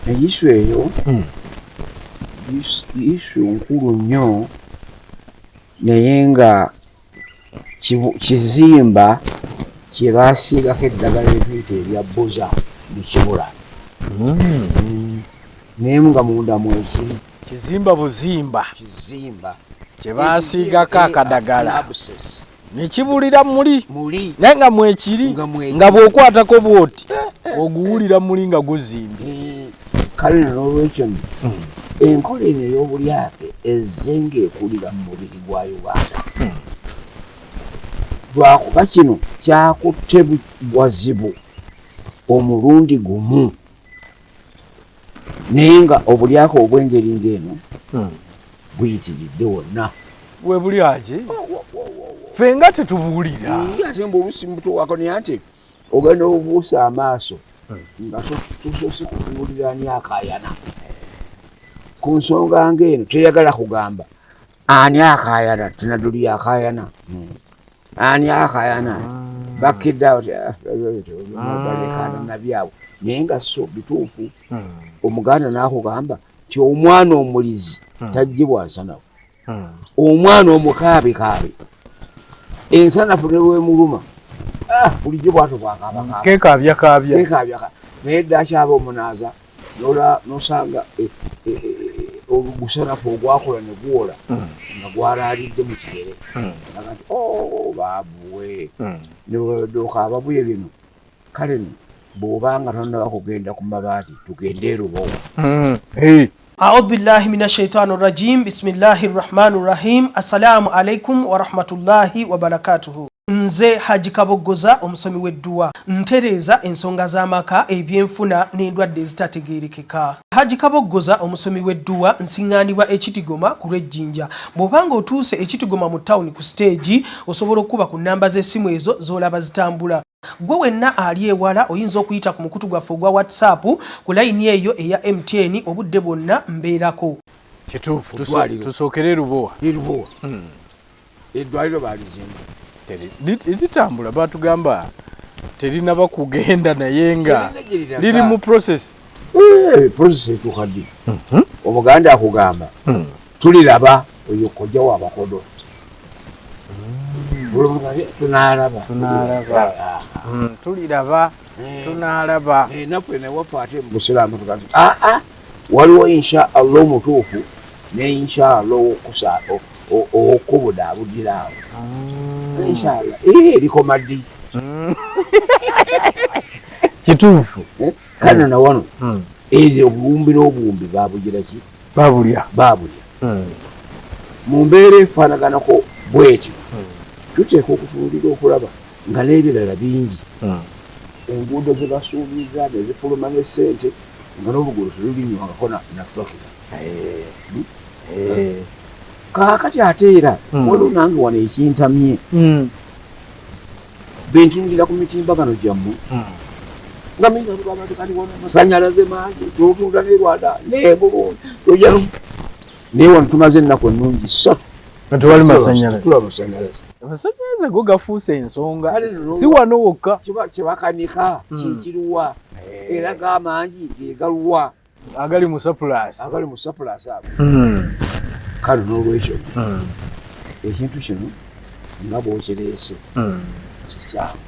Isu eyo isu nkulu nnyo naye nga kizimba kye baasiigako eddagala lyetuyita erya bbuza mu kibula naye nga munda mwekiri kizimba kye baasiigako akadagala ne kibulira muli naye nga mwekiri nga bw'okwatako bw'oti oguwulira muli nga guzimbye. Kale n'olwekyo enkola eno ey'obulyake ezze ng'ekulira mu mubiri gwa Uganda lwakuba kino kyakutte bwazibu omulundi gumu naye nga obulyake obw'engeri ng'eno buyitiridde wonna. We bulyaki ffe nga tetubuwulira ate mbuolusi mutuwako naye ate ogenda obuusa amaaso nga tusoose kutuwulira ani akaayana ku nsonga ng'eno. Teyagala kugamba ani akaayana, Nadduli akaayana, ani akaayana bakiddawo balekana nabyawo naye nga so bituufu. Omuganda n'akugamba nti omwana omulizi tajjibwa nsanafu, omwana omukaabekaabe ensanafu ne lwemuluma bulijjo bwato bwakaabakaaba naye dda akyaba omunaaza nosanga ogusanafu ogwakola ne guwola nga gwalaalidde mu kigere aga nti baabuwe ndokaababwe bino. Kale bw'obanga tonnaba kugenda ku mabaati tugende erubowa. A'udhu billahi minash shaitani rajim. Bismillahir rahmanir rahim. Assalamu alaikum wa rahmatullahi wa barakatuhu. Nze Haji Kaboggoza omusomi w'edduwa ntereeza ensonga z'amaka ebyenfuna n'endwadde ezitategeerekeka. Haji Kaboggoza omusomi w'edduwa nsiŋŋaanibwa Ekitigoma ku Lwejjinja. Bw'obanga otuuse Ekitigoma mu ttawuni ku siteegi osobola okuba ku nnamba z'essimu ezo z'olaba zitambula. Gwe wenna ali ewala oyinza okuyita ku mukutu gwaffe ogwa WhatsApp ku layini eyo eya MTN obudde bwonna mbeerako. Kituufu tusookere erubowa. Eddwaliro baalizimba litambula batugamba terinaba kugenda naye nga liri mu process. Process etuuka ddi? Omuganda akugamba tuliraba oyo kojja w'abakodo tunaalaba naffe newaffe ate mu busiraamu tugambe waliwo insha Allah omutuufu ne insha Allah ow'okubudaabudira awo. Insha Allah likoma ddi? Kituufu. Kano na wano ezo obuwumbi n'obuwumbi babugira ki? Babulya. Mu mbeera efaanaganako bwetyo tuteeka okutuulira okulaba nga n'ebirala bingi. Enguudo ze basuubiza ne zifuluma n'essente nga n'obugulu terulinywangako na ttulakita. Kaakati ate era waliwo nange wano ekintamye bentunulira ku mitimbagano gyammwe nga mizalubabatekati wano amasannyalaze mangi totunda ne Rwanda ne Burundi naye wano tumaze ennaku ennungi ssatu tewali masannyalaze. Amasannyalaze go gafuuse ensonga si wano wokka kyebakanika kikiruwa era g'amangi gegaluwa agali mu surplus ago. Kale n'olwekyo ekintu kino nga bw'okireese kikyamu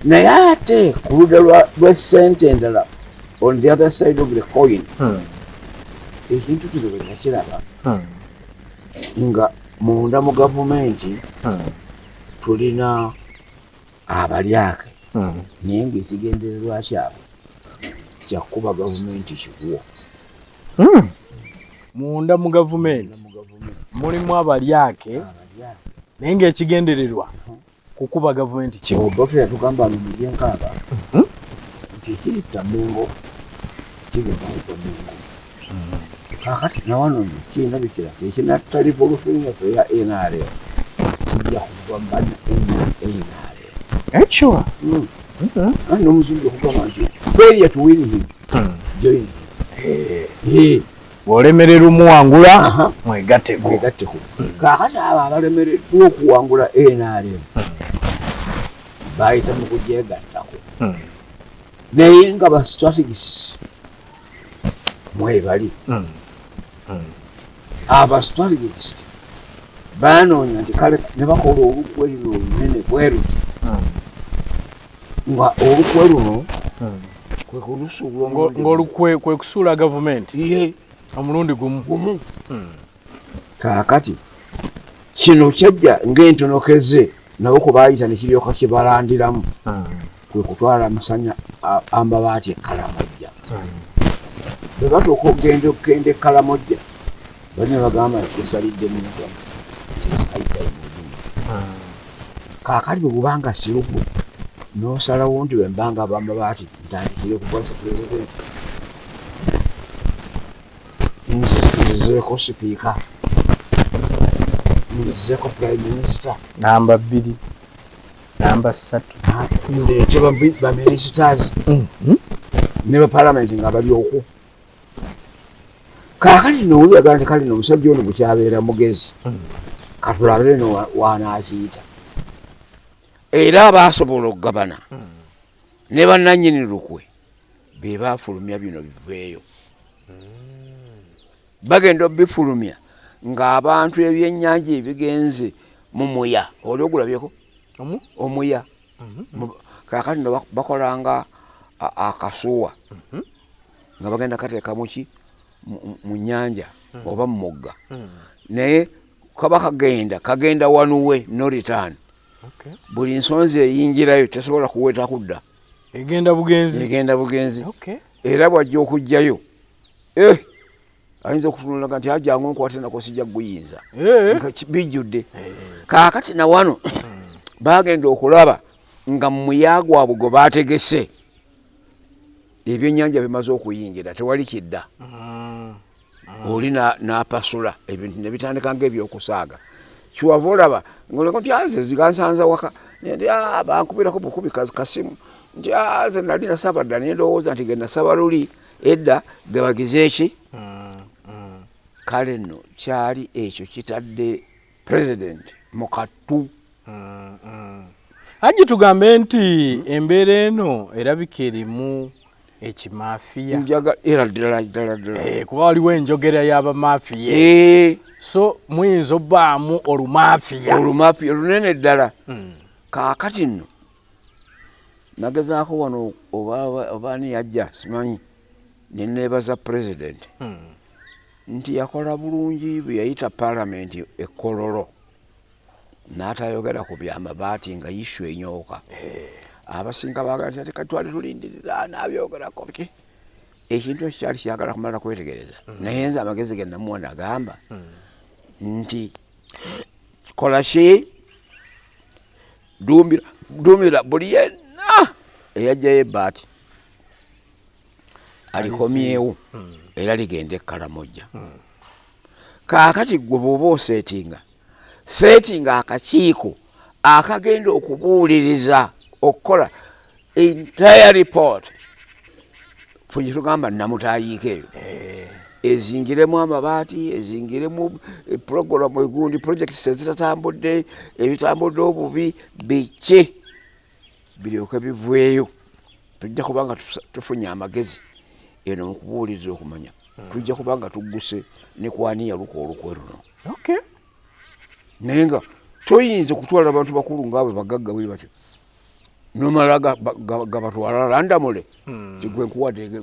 naye ate ku ludda lw'essente endala on the other side of the coin ekintu kino bwe nakiraba nga munda mu gavumenti tulina abalyake naye ng'ekigendererwa kyabwe kyakuba gavumenti kikuwo. Munda mu gavumenti mulimu abalyake naye ng'ekigendererwa kukuba gavumenti kiwo. Obote yatugamba mu mujyenkaaga nti ekiritta Mengo kigenda Mengo. Kaakati na wano kirina bikirako ekinatta revolution yaffe eya NRM kijja kuva mu banna NRM. Ekyo n'omuzungu okugamba nti failure to win him join him. Bw'olemerera omuwangula mwegatteko. Kaakati abo abalemereddwa okuwangula NRM bayita mu kugyegattako naye nga ba strategists mwebali abastrategist banoonya nti kale ne bakola olukwe luno olunene bweruti nga olukwe luno kwe kulusuubula ng'olukwe kwe kusuula gavumenti ye omulundi gumu. Kaakati kino kyajja ng'entonokeze nabo kwe baayita ne kiryoka kye balandiramu kwe kutwala amasanya amabaati ekkalamojja bwe batuuka okugenda ekkalamojja balina bagamba nti tusalidde mugamu kaakati bwe bubanga siruku n'osalawo nti bwe mbanga abamabaati ntandikire kukwasa pulezidenti nzizeeko sipiika nzizeeko prime minister namba 2 namba 3 ndeete baminisiters ne bapalamenti nga bali okwo kaakati nowuliraga nti kale nomusajja ono bukyabeera mugezi katulabire wanaakiyita era abasobola okugabana ne bannannyini lukwe be baafulumya bino biveeyo bagenda obifulumya ng'abantu ebyennyanja ebigenze mu muya oli ogulabyeko omuya kaakati no bakolanga akasuwa nga bagenda kateekamu ki mu nnyanja oba mu mugga naye kaba kagenda wanuwe no return buli nsonzi eyinjirayo tesobola kuweta kudda egenda bugenzi era bwajja okujjayo ayinza okutunulaga nti ajangu nkwate nako sijja kuguyinza bijjudde kaakati na wano bagenda okulaba nga muya gwabwe gwe baategese ebyennyanja bimaze okuyingira tewali kidda oli n'apasula ebintu ne bitandika ng'ebyokusaaga kiwava olaba ngoleko nti aze zigansanza waka bankubirako bukubi kasimu nti aze nali nasabadda naye ndowooza nti genda saba luli edda gebagize eki kale nno kyali ekyo kitadde pulezidenti mu kattu Haji tugambe nti embeera eno erabika erimu ekimafiya era ddala kuba waliwo enjogera y'abamafiya so muyinza obbaamu olumafiya lunene ddala kaakati nno nagezaako wano obaani yajja simanyi neneebaza pulezidenti nti yakola bulungi bwe yayita palamenti ekkololo n'atayogera ku byamabaati nga yishu enyooka abasinga baagala nti kati twali tulindirira n'abyogerako ki ekintu ekyo kyali kyagala kumala kwetegereza naye nze amagezi ge namuwa nagamba nti kola ki duumira buli yenna eyajjayo ebbaati alikomyewo era ligenda ekkalamojja kaakati gwe bw'oba oseetinga akakiiko akagenda okubuuliriza okukola entire report kugitugamba namutaayiiko eyo ezingiremu amabaati ezingiremu puroguramu egundi projects ezitatambudde ebitambudde obubi biki biryoke biveeyo tujja kubanga tufunye amagezi eno mukubuuliriza okumanya tujja kubanga tugguse ne kwani yaluka olukwe luno naye nga toyinza kutwala abantu bakulu ngaabwe bagagga bwe batyo nomala gabatwala landamule tigwe nkuwadde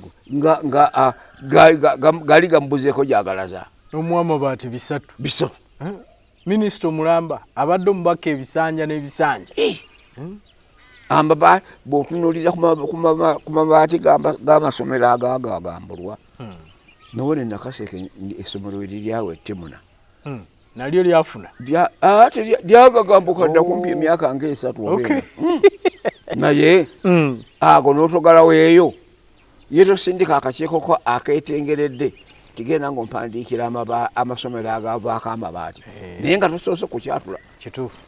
gali gamubuzeeko gyagalaza omwamabaati 3 minisita omulamba abadde omubaka ebisanja n'ebisanja ambaba bw'otunuulira ku mabaati g'amasomero agagambulwa nowone nakaseke essomero eriryawo ettimuna nalyo lyafuna lyagagambuka dda kumpi emyaka nga3 naye ago n'otogalawo eyo ye tosindika akakiikoko akeetengeredde tigenda ng'ompandiikira amasomero agavaako amabaati naye nga tosoose kukyatula kituufu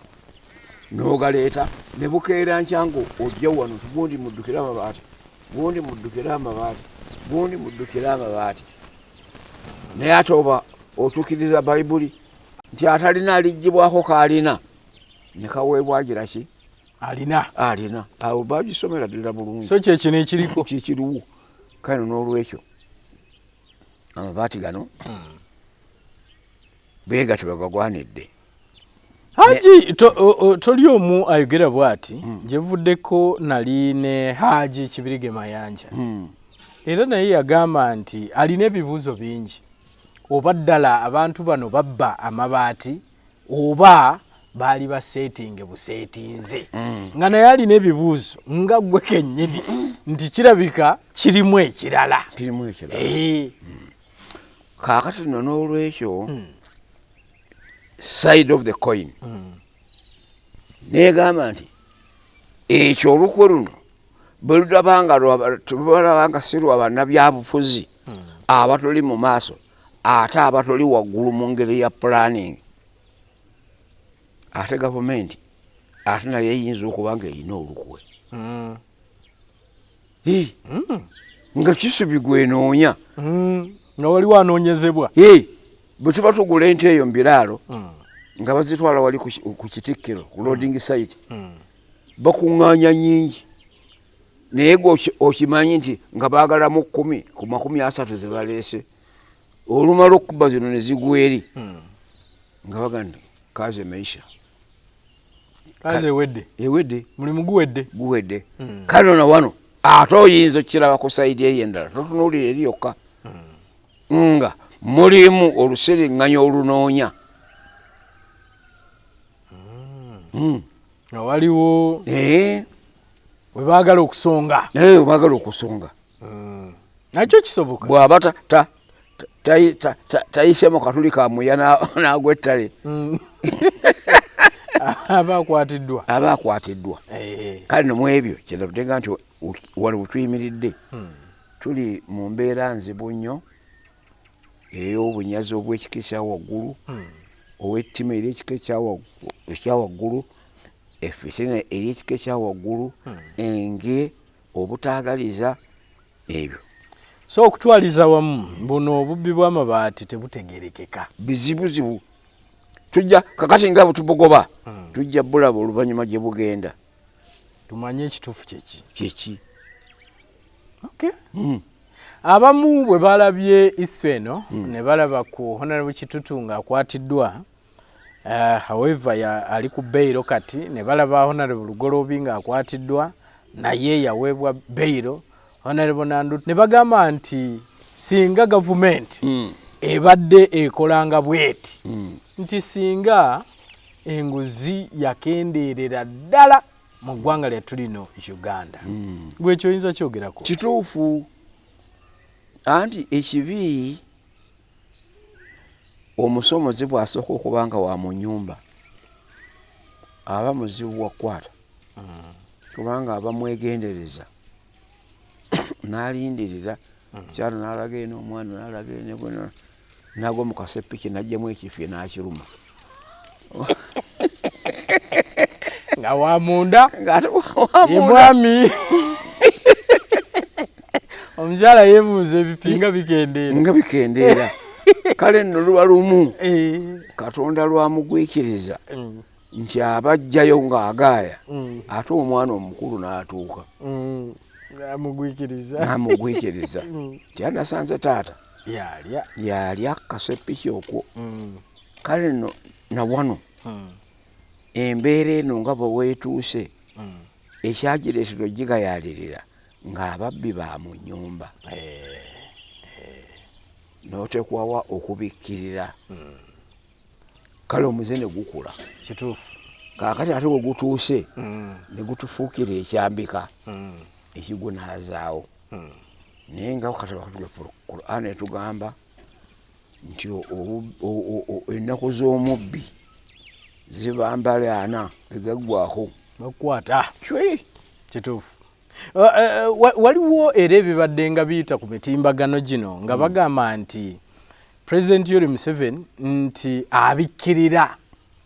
n'ogaleeta ne bukeera nkyangu ojja wano gundi muddukira amabaati gundi muddukira amabaati gundi muddukira amabaati naye ate oba otuukiriza bayibuli nti atalina alijjibwako kaalina ne kaweebwa agira ki alina awo bagisomera ddala bulungi so kyekino ekiriko kikiriwo kale n'olwekyo amabaati gano bega tebagagwanidde. Haji toli omu ayogera bwati jevuddeko nali ne Haji Kibirige Mayanja era naye yagamba nti alina ebibuuzo bingi oba ddala abantu bano babba amabaati oba baali basetinge busetinze nga naye alina ebibuuzo nga gwe kennyini nti kirabika kirimu ekirala. Kaakati nno n'olwekyo side of the coin negamba nti ekyo olukwe luno bwe tulabanga si lwa bannabyabufuzi abatuli mu maaso ate abatuli waggulu mu ngeri ya planning ate gavumenti ate naye eyinza okuba nga erina olukwe nga kisubi gwenoonya nga waliwo anoonyezebwa bwe tuba tugula ente eyo mu biraalo nga bazitwala wali ku kitikkiro ku loading site bakuŋŋaanya nnyingi naye gwe okimanyi nti nga baagalamu 10 ku 30 ze baleese olumala okkuba zino ne zigwa eri nga baganda kaze maisha kaze ewedde mulimu guwedde kale na wano ate oyinza okiraba ku sayidi eyo endala totunuulira eri yokka nga mulimu olusereŋŋanya olunoonya nga waliwo we baagala okusonga nakyo kisoboka bw'aba tayisemu katuli kamuya n'agwa ettale aba akwatiddwa kale nomu ebyo kyeravuddenga nti wano we tuyimiridde tuli mu mbeera nzibu nnyo ey'obunyazi obw'ekika ekya waggulu ow'ettima ery'ekika ekya waggulu effetene ery'ekika ekya waggulu enge obutaagaliza ebyo so okutwaliza wamu buno obubbi bw'amabaati tebutegerekeka bizibuzibu tujja kakati nga butubogoba tujja bulaba oluvannyuma gye bugenda tumanye ekituufu kyeki abamu bwe balabye issue eno ne balaba ku Honorable Kitutu ng'akwatiddwa however ali ku beyiro kati ne balaba Honorable Lugoloobi ng'akwatiddwa naye yaweebwa beyiro Honorable Nandutu ne bagamba nti singa gavumenti ebadde ekolanga bweti nti singa enguzi yakendeerera ddala mu ggwanga lyattu lino Uganda gwe ekyo oyinza kyogerako kituufu anti ekibi omusomozi bw'asooka okuba nga wa mu nnyumba aba muzibu wa kukwata kubanga aba mwegendereza n'alindirira kyalo n'alaga eno omwana n'alaga eno nagwa mu kasepiki n'ajjamu ekifye n'akiruma nga wamunda ye mwami omukyala yeebuuza ebipinga bikendeera kale nno luba lumu Katonda lwamugwikiriza nti abajjayo ng'agaaya ate omwana omukulu n'atuuka n'amugwikiriza nti anasanze taata yalya kasepiki okwo kale nno na wano embeera eno nga bwe weetuuse ekyagireetera ogigayaalirira ng'ababbi ba mu nnyumba n'otekwawa okubikkirira kale omuze ne gukula kituufu kaakati ate we gutuuse ne gutufuukira ekyambika ekigunaazaawo naye nga kataba katugwe Qur'an etugamba nti ennaku z'omubbi ziba mbale 4 egaggwako bakwata kituufu waliwo era ebibadde nga biyita ku mitimbagano gino nga bagamba nti President Yoweri Museveni nti abikkirira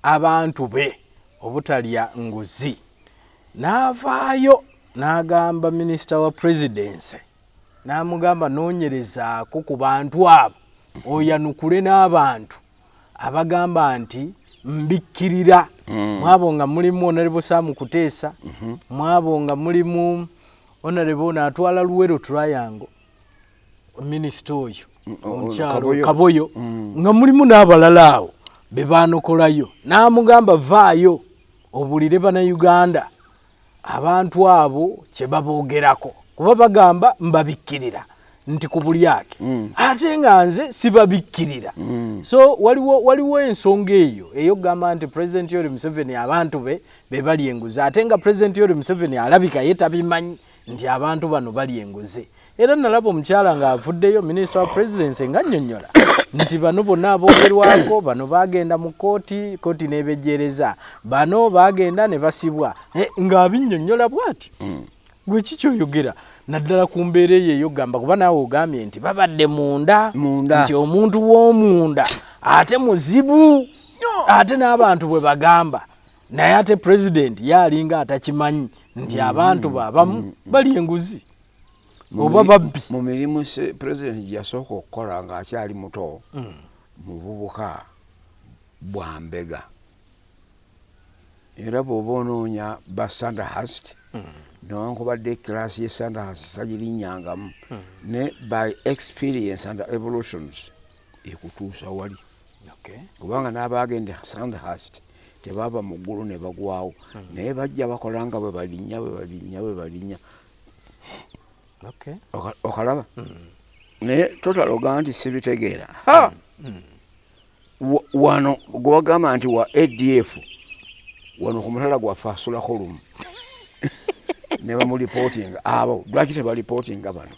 abantu be obutalya nguzi n'avaayo n'agamba minisita wa presidency n'amugamba noonyerezaako ku bantu abo oyanukule n'abantu abagamba nti mbikkirira mwabo nga mulimu Honorable Sam Kuteesa mwabo nga mulimu Honorable n'atwala Luwero Triangle minisita oyo omukyalo Kaboyo nga mulimu n'abalala awo be baanokolayo n'amugamba vaayo obulire bannayuganda abantu abo kye baboogerako kuba bagamba mbabikkirira nti ku bulyake ate nga nze sibabikkirira so waliwo ensonga eyo gamba nti President Yoweri Museveni abantu be bali enguzi ate nga President Yoweri Museveni alabika ye tabimanyi nti abantu bano bali enguzi era nalaba omukyala ng'avuddeyo minisita wa presidency nga nnyonnyola nti bano bonna aboogerwako bano bagenda mu kooti n'ebejjereza bano bagenda ne basibwa ng'abinnyonnyola bw'ati gwe kikyoyogera naddala ku mbeera eyo gamba kuba naawe ogambye nti babadde munda nti omuntu w'omunda ate muzibu ate n'abantu bwe bagamba naye ate president yalinga atakimanyi nti abantu baabamu bali enguzi oba babbi mu mirimu president yasooka okukola ng'akyali muto muvubuka bwambega era bw'oba onoonya ba Sandhurst newankubadde ekiraasi ye Sandhurst tagirinyangamu ne by experience and evolutions ekutuusa wali kubanga n'abaagenda Sandhurst tebaava mu ggulu ne bagwawo naye bajja bakola nga bwe balinnya okalaba naye totaloga nti sibitegeera wano gwe wagamba nti wa ADF wano ku mutala gwaffe asulako lumu ne bamulipootinga abo lwaki tebalipootinga bano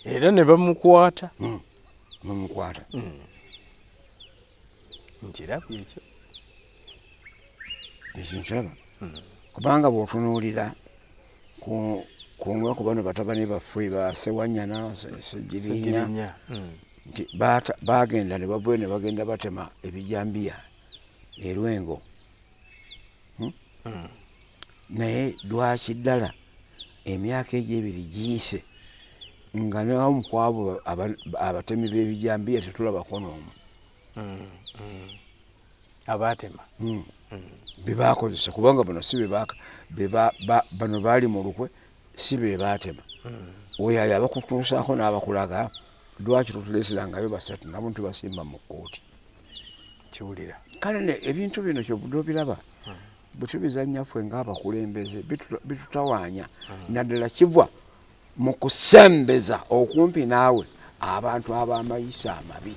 era ne bamukwata nkiraba ekyo nkiraba kubanga bw'otunuulira kumwe ku bano batabani baffe basewanyana Segirinya nti bagenda ne bavuye ne bagenda batema ebijambiya Lwengo naye lwaki ddala emyaka egyo ebiri giyise nga newamu ku abo abatemi b'ebijambiya tetulabako n'omu abatema be baakozesa kubanga bano si bano baali mu lukwe si be baatema oyo ayo abakutuusaako n'abakulaga lwaki tutuleeserangayo basatu nabo ntubasimba mu kkooti kiwulira kale ebintu bino kyobudde obiraba bwe tubizannya ffe ng'abakulembeze bitutawaanya naddala kiva mu kusembeza okumpi naawe abantu ab'amayisa amabi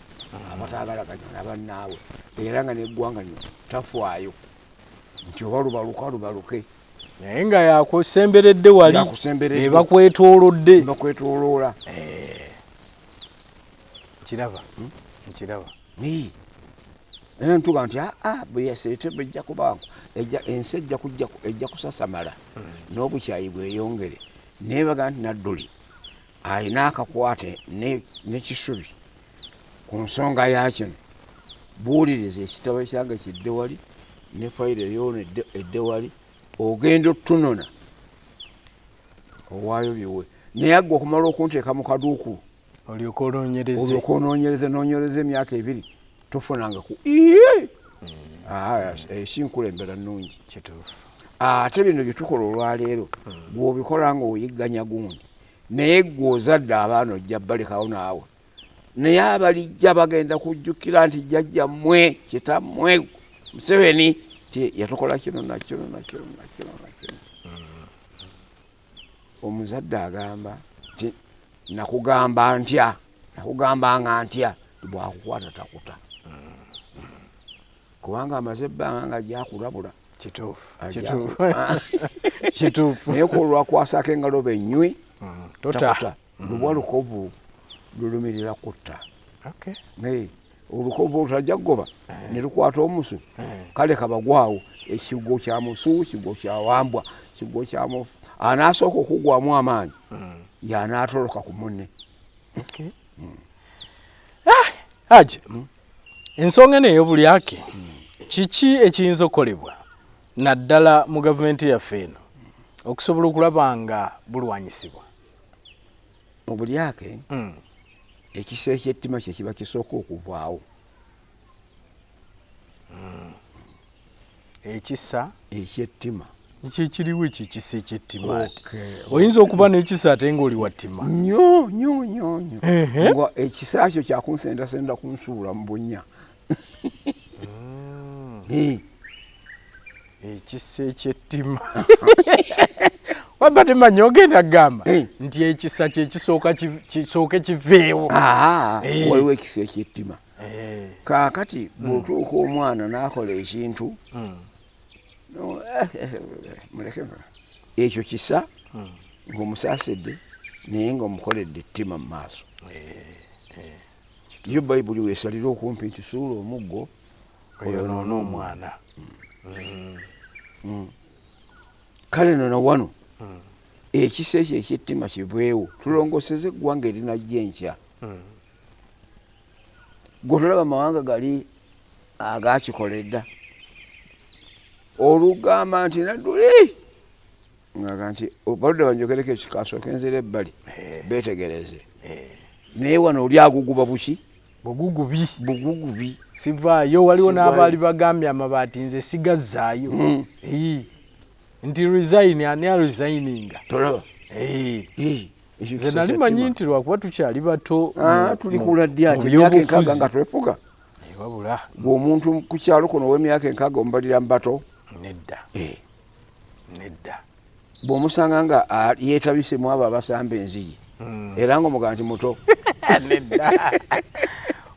abataagalaganya nabannaawe era nga n'eggwanga lino tafaayo nti oba lubaluke naye nga yakusemberedde wali bakwetooloola nkiraba era ntuga nti bwe yaseete bwejja kubaako ensi ejja kusasamala n'obukyayi bweyongere naye baga nti Nadduli alina akakwate n'ekisubi ku nsonga yakino buwuliriza ekitabo ekyange kidde wali ne fayiro eryona edde wali ogenda otunona owaayo byewe naye aggwe okumala okunteeka mu kaduukulu olyoka onoonyereze emyaka ebiri tofunanga ku sinkulembera nnungi ate bino byetukola olwaleero bw'obikola nga oyigganya gundi naye gw'ozadde abaana ojja balekawo naawe naye abalijja bagenda kujjukira nti jjajjammwe kitammwe Museveni ti yatukola kino nakino omuzadde agamba nti nakugambanga ntya bwakukwata takuta kubanga amaze ebbanga nga gyakulabula kituufu naye kulwakwasako engalo benywi tota lubwa lukovu lulumirira kutta olukovu lutajja kugoba ne lukwata omusu kale kabagwawo ekigo kya musu kigo kya wambwa kigo kya mufu anaasooka okugwamu amaanyi y'anaatoloka ku munne Haji ensonga eno ey'obulyake kiki ekiyinza okukolebwa naddala mu gavumenti yaffe eno okusobola okulaba nga bulwanyisibwa obulyake ekisa ekyettima kye kiba kisooka okuvaawo ekisa ekyettima Kiriwo ekyo ekisa ekyettima ati oyinza okuba n'ekisa ate ng'oli wa ttima nnyo nga ekisa kyo kyakunsendasenda kunsuula mu bunnya ekisa ekyettima wabadde manyi ogenda kugamba nti ekisa kisooke kiveewo waliwo ekisa ekyettima kaakati bw'otuuka omwana n'akola ekintu muleke ekyo kisa ng'omusaasidde naye ng'omukoledde ettima mu maaso yo bayibuli weesalira okumpi nti suula omuggo oyonoona omwana kale nono wano ekisa ekyo ekyettima kiveewo tulongoseze eggwanga erinajja enkya gwe tolaba amawanga gali agakikola edda olugamba nti Nadduli ngaga nti baludde banjogereko ekikaaso kenzira ebbali beetegereze naye wano oli aguguba buki bugugubi sivaayo waliwo n'abaali bagambye amabaati nze sigazzaayo nti resign ani aresigninga tolaba nze nali manyi nti lwakuba tukyali bato tulikula ddi ati emyaka enkaaga nga twefuga wabula ng'omuntu ku kyalo kuno ow'emyaka enkaaga omubalira mu bato nedda bw'omusanga nga yeetabisemu abo abasamba enzigi era ng'omugamba nti muto nedda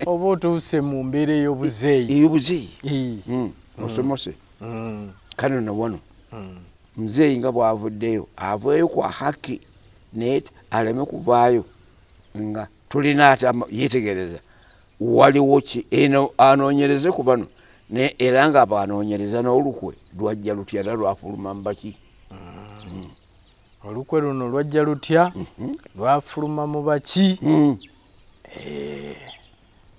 oba otuuse mu mbeera ey'obuzeeyi osomose kale no wano muzeeyi nga bw'avuddeyo aveeyo kwa haki naye aleme kuvaayo nga tulina ate yeetegereza waliwo ki eno anoonyereze ku bano naye era nga bw'anoonyereza n'olukwe lwajja lutya era lwafuluma mu baki olukwe luno lwajja lutya lwafuluma mu baki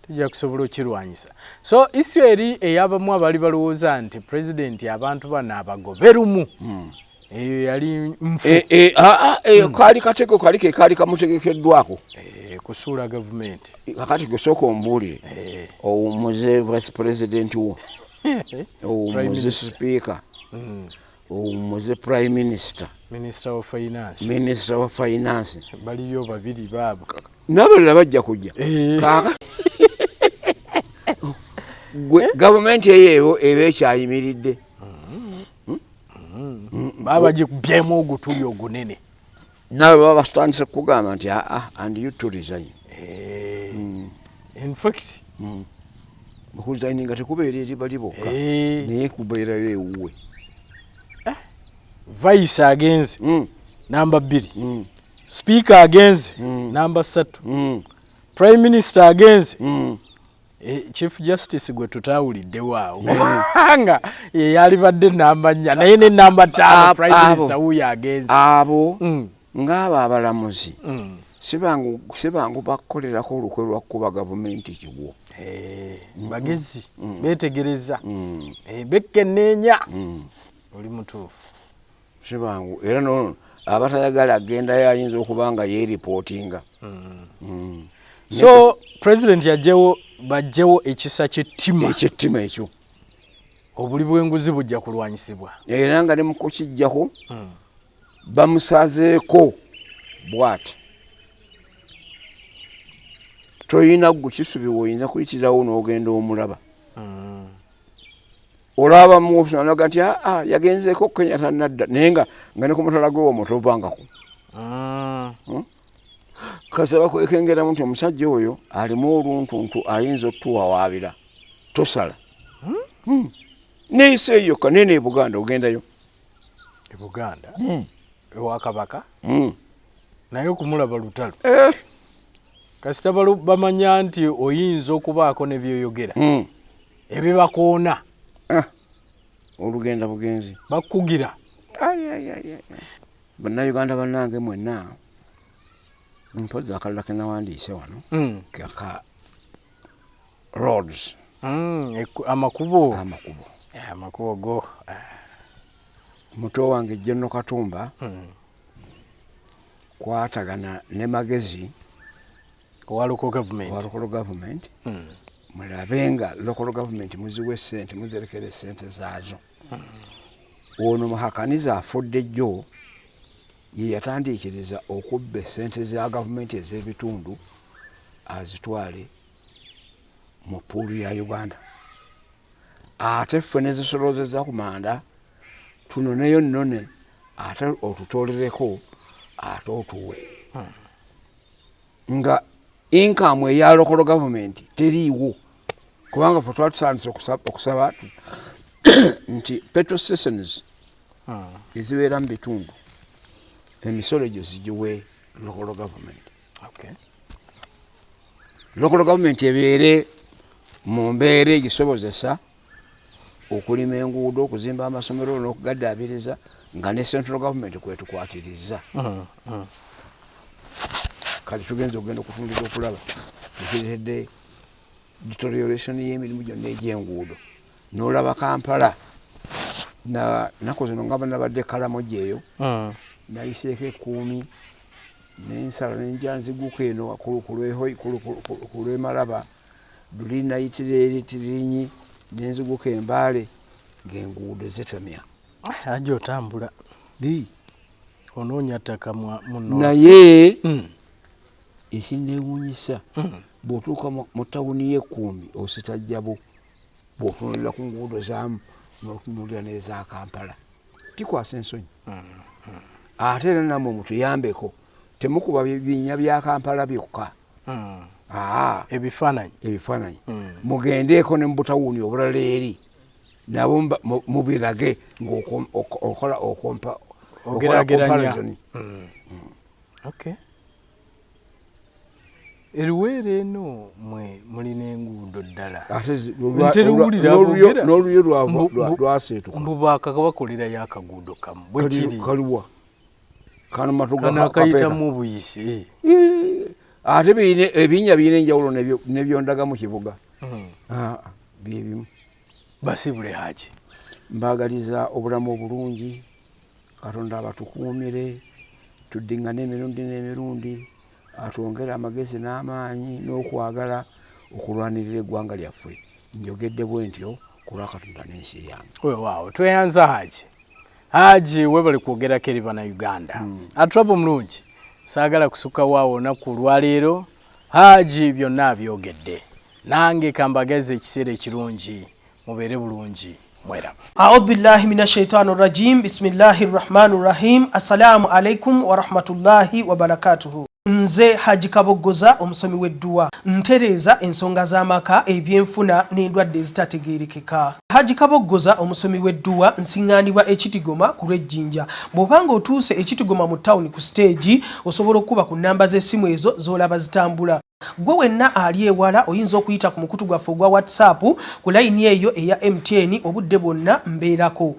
tujja kusobola okirwanyisa so issue eri ey'abamu abaali balowooza nti pulezidenti abantu bano abagobe lumu eyo yali nfu kaali katego kali ke kaali kamutegekeddwako kusuula gavumenti kakati kusooka omubuulire owumuze vice president wo owumuze speaker owumuze prime minister minister of finance baliyo babiri baabo n'abalala bajja kujja kaaka gavumenti eyo eba ekyayimiridde baba bagikubyemu ogutuli ogunene nawe baba basitandise kugamba nti and you to resign in fact okuresigninga tekubeera eri bali bokka naye kubeerayo ewuwe vice agenze namba 2 speaker agenze namba 3 prime minister agenze chief justice gwe tutawulidde waawo nga yalibadde namba 4 naye ne namba 5 prime minister wuyo agenze abo ng'abo abalamuzi sibangu bakukolerako olukwe lwakuba gavumenti kiwo bagezi beetegereza bekkeneenya oli mutuufu sibangu era nono abatayagala agenda yayinza okuba nga yeeripootinga so president bajjewo ekisa kyettima ekyo obuli bw'enguzi bujja kulwanyisibwa era nga ne mu kukijjako bamusazeeko bw'ati toyina gwe kisubi oyinza kuyitirawo n'ogenda omulaba olaba muonaga nti yagenzeeko Kenyatta nadda naye nga ne ku mutala gwe womo tovangako kasaba kwekengeramu nti omusajja oyo alimu oluntuntu ayinza otuwawaabira tosala neeyisa eyo yokka nene Buganda ogendayo Buganda ewa Kabaka naye okumulaba lutalo kasita bamanya nti oyinza okubaako ne byoyogera ebibakoona olugenda bugenzi bakugira bannayuganda bannange mwenna mpozi akalala kenawandiise wano kaka roads amakubo go muto wange General Katumba kwatagana ne magezi wa local government mulabe nga local government muziwe ssente muzirekere ssente zaazo ono Muhakaniza afudde jjo ye yatandiikiriza okubba essente za gavumenti ez'ebitundu azitwale mu puulu ya Uganda. Ate ffe ne zisolozeza ku manda tunoneyo nnone ate otutoolereko ate otuwe. Nga income eya local government teriiwo kubanga ffe twatutandise okusaba nti petrol stations ezibeera mu bitundu emisolo gyo zigiwe local government. Local government ebeere mu mbeera egisobozesa okulima enguudo, okuzimba amasomero n'okugaddaabiriza nga ne central government kwetukwatiriza. Kati tugenza okugenda okutundira okulaba ekireetedde deterioration y'emirimu gyonna egy'enguudo. N'olaba Kampala nnaku zino nga banabadde Kalamoja eyo nayiseeko 10 n'ensala n'enja nziguka eno waggulu ku lw'Emalaba luli nayitira eri Tirinyi n'enziguka Embaale ng'enguudo zitemya. Ajja otambula onoonya ttaka muno naye ekinneewuunyisa bw'otuuka mu tawuni y'Ekkuumi ositajjabo bw'otunuulira ku nguudo zaamu n'otunuulira n'eza Kampala kikwasa ensonyi. Ate era nammwe mutuyambeko temukuba binnya bya Kampala byokka. Ebifaananyi mugendeeko ne mu butawuni obulala eri nabo mubirage ng'okola ogerageranya. Eruweero eno mwe mulina enguudo ddala n'oluyo lwaseetuka mbu bakolerayo akaguudo kamu bwe kiri kaliwa kanakayitamu obuyise. Ate ebinnya birina enjawulo nebyondaga mu kibuga byebimu. Basibule Haji, mbagaliza obulamu obulungi, Katonda abatukuumire tuddiŋŋana emirundi n'emirundi atwongere amagezi n'amaanyi n'okwagala okulwanirira eggwanga lyaffe. Njogedde bwe ntyo kulwa Katonda n'ensi yange. Weewaawo tweyanza Haji webale kwogerako eri Bannayuganda. Atrabo mulungi saagala kusukkawo awo olunaku olwaleero. Haji byonna abyogedde, nange kambageze ekiseera ekirungi mubeere bulungi mweraba. A'udhu billahi minash shaitani rajim. Bismillahir rahmanir rahim. Assalamu alaikum wa rahmatullahi wa barakatuhu. Nze Haji Kaboggoza omusomi w'edduwa ntereeza ensonga z'amaka ebyenfuna n'endwadde ezitategeerekeka. Haji Kaboggoza omusomi w'edduwa nsiŋŋaanibwa Ekitigoma ku lw'Ejjinja. Bw'obanga otuuse Ekitigoma mu ttawuni ku siteegi osobola okuba ku nnamba z'essimu ezo z'olaba zitambula. Gwe wenna ali ewala oyinza okuyita ku mukutu gwaffe ogwa WhatsApp ku layini eyo eya MTN obudde bwonna mbeerako.